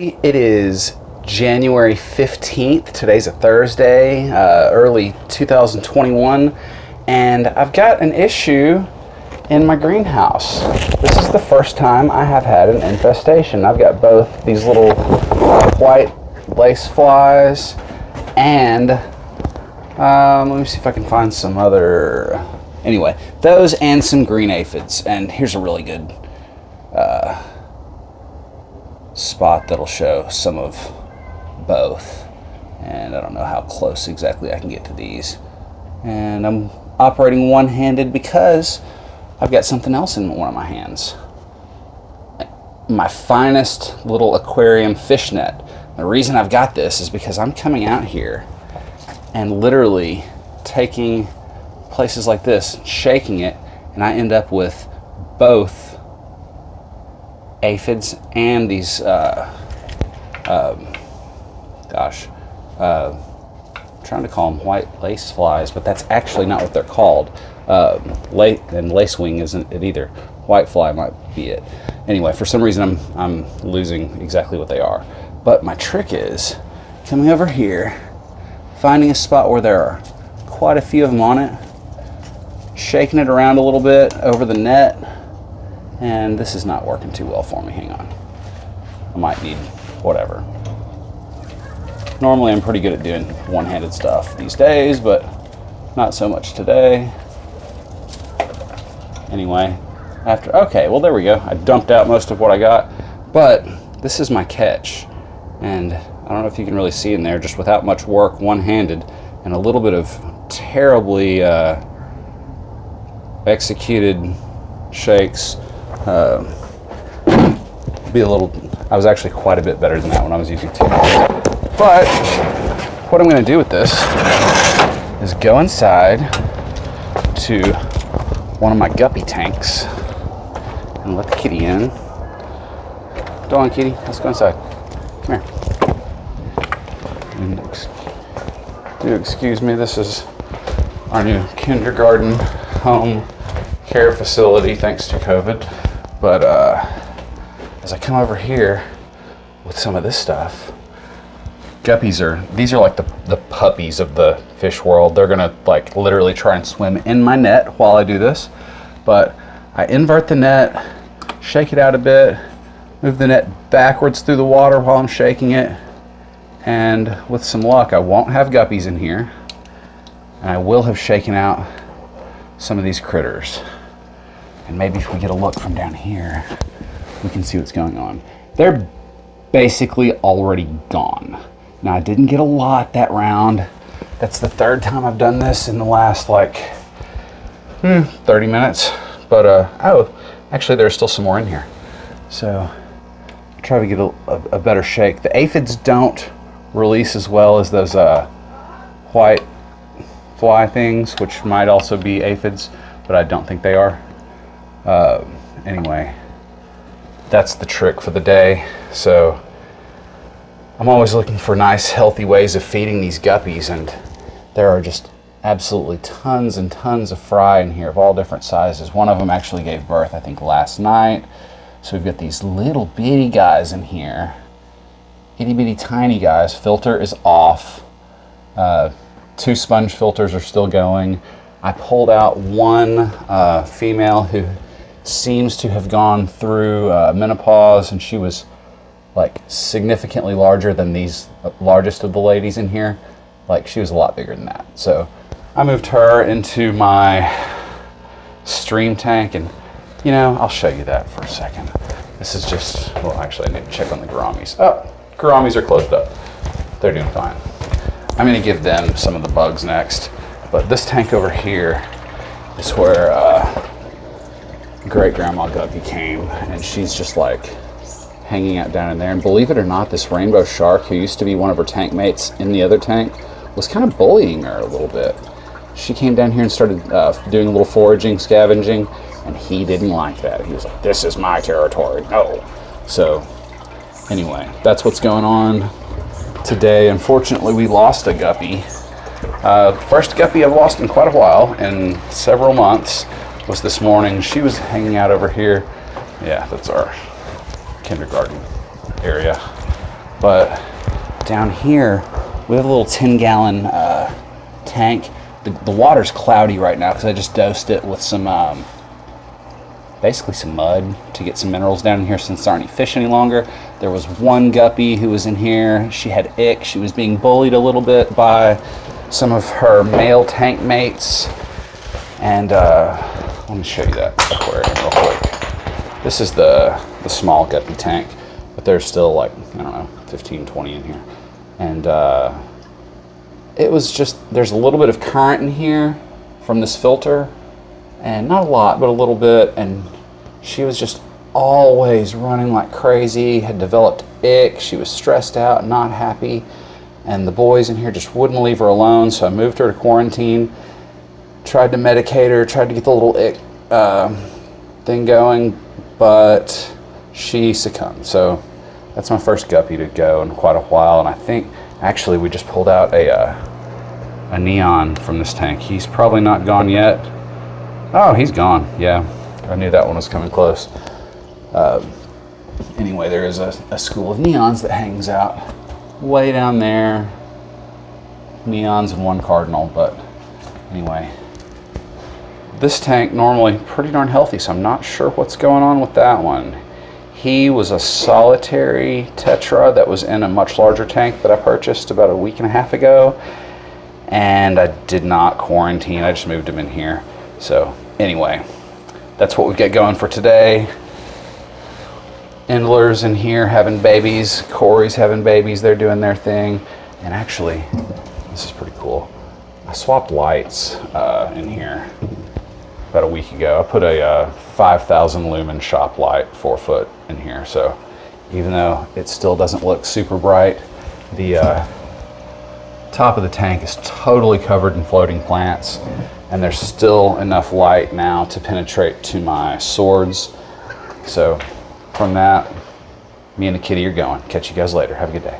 It is January 15th. Today's a Thursday, early 2021, and I've got an issue in my greenhouse. This is the first time I have had an infestation. I've got both these little white lace flies and let me see if I can find some other, anyway, those and some green aphids. And here's a really good spot that'll show some of both, and I don't know how close exactly I can get to these, and I'm operating one-handed because I've got something else in one of my hands, my finest little aquarium fish net. The reason I've got this is because I'm coming out here and literally taking places like this, shaking it, and I end up with both aphids and these trying to call them white lace flies, but that's actually not what they're called. And lacewing isn't it either. Whitefly might be it. Anyway, for some reason I'm losing exactly what they are. But my trick is coming over here, finding a spot where there are quite a few of them on it, shaking it around a little bit over the net. And this is not working too well for me. Hang on. I might need whatever. Normally I'm pretty good at doing one-handed stuff these days, but not so much today. Anyway, okay, well there we go. I dumped out most of what I got, but this is my catch. And I don't know if you can really see in there, just without much work, one-handed, and a little bit of terribly executed shakes. I was actually quite a bit better than that when I was using two hands. But what I'm going to do with this is go inside to one of my guppy tanks and let the kitty in. Go on, kitty. Let's go inside. Come here. And do excuse me. This is our new kindergarten home care facility, thanks to COVID. But as I come over here with some of this stuff, these are like the puppies of the fish world. They're gonna like literally try and swim in my net while I do this. But I invert the net, shake it out a bit, move the net backwards through the water while I'm shaking it, and with some luck I won't have guppies in here, and I will have shaken out some of these critters. And maybe if we get a look from down here, we can see what's going on. They're basically already gone. Now, I didn't get a lot that round. That's the third time I've done this in the last like 30 minutes. But oh, actually there's still some more in here. So I'll try to get a better shake. The aphids don't release as well as those white fly things, which might also be aphids, but I don't think they are. Anyway, that's the trick for the day. So I'm always looking for nice, healthy ways of feeding these guppies, and there are just absolutely tons and tons of fry in here of all different sizes. One of them actually gave birth, I think, last night. So we've got these little bitty guys in here. Itty bitty tiny guys. Filter is off. 2 sponge filters are still going. I pulled out one female who seems to have gone through menopause, and she was like significantly larger than these largest of the ladies in here. Like, she was a lot bigger than that. So I moved her into my stream tank, and you know, I'll show you that for a second. This is just, well, actually I need to check on the gouramis. Oh, gouramis are closed up. They're doing fine. I'm gonna give them some of the bugs next. But this tank over here is where great grandma Guppy came, and she's just like hanging out down in there. And believe it or not, this rainbow shark, who used to be one of her tank mates in the other tank, was kind of bullying her a little bit. She came down here and started doing a little foraging, scavenging, and he didn't like that. He was like, "This is my territory, no." So anyway, that's what's going on today. Unfortunately, we lost a guppy. First guppy I've lost in quite a while, in several months, was this morning. She was hanging out over here. Yeah, that's our kindergarten area. But down here, we have a little 10-gallon tank. The water's cloudy right now because I just dosed it with some, basically some mud to get some minerals down in here since there aren't any fish any longer. There was one guppy who was in here. She had ick. She was being bullied a little bit by some of her male tank mates. And let me show you that aquarium real quick. This is the small guppy tank, but there's still like, I don't know, 15, 20 in here. And it was just, there's a little bit of current in here from this filter, and not a lot, but a little bit, and she was just always running like crazy, had developed ick. She was stressed out, not happy, and the boys in here just wouldn't leave her alone, so I moved her to quarantine, tried to medicate her, tried to get the little ick thing going, but she succumbed. So that's my first guppy to go in quite a while, and I think actually we just pulled out a neon from this tank. He's probably not gone yet. Oh, he's gone. Yeah, I knew that one was coming close. Anyway, there is a school of neons that hangs out way down there. Neons and one cardinal, but anyway. This tank normally pretty darn healthy, so I'm not sure what's going on with that one. He was a solitary tetra that was in a much larger tank that I purchased about a week and a half ago, and I did not quarantine. I just moved him in here. So anyway, that's what we've got going for today. Endler's in here having babies. Corey's having babies. They're doing their thing. And actually, this is pretty cool. I swapped lights in here about a week ago. I put a 5,000 lumen shop light 4-foot in here. So even though it still doesn't look super bright, the top of the tank is totally covered in floating plants, and there's still enough light now to penetrate to my swords. So from that, me and the kitty are going. Catch you guys later. Have a good day.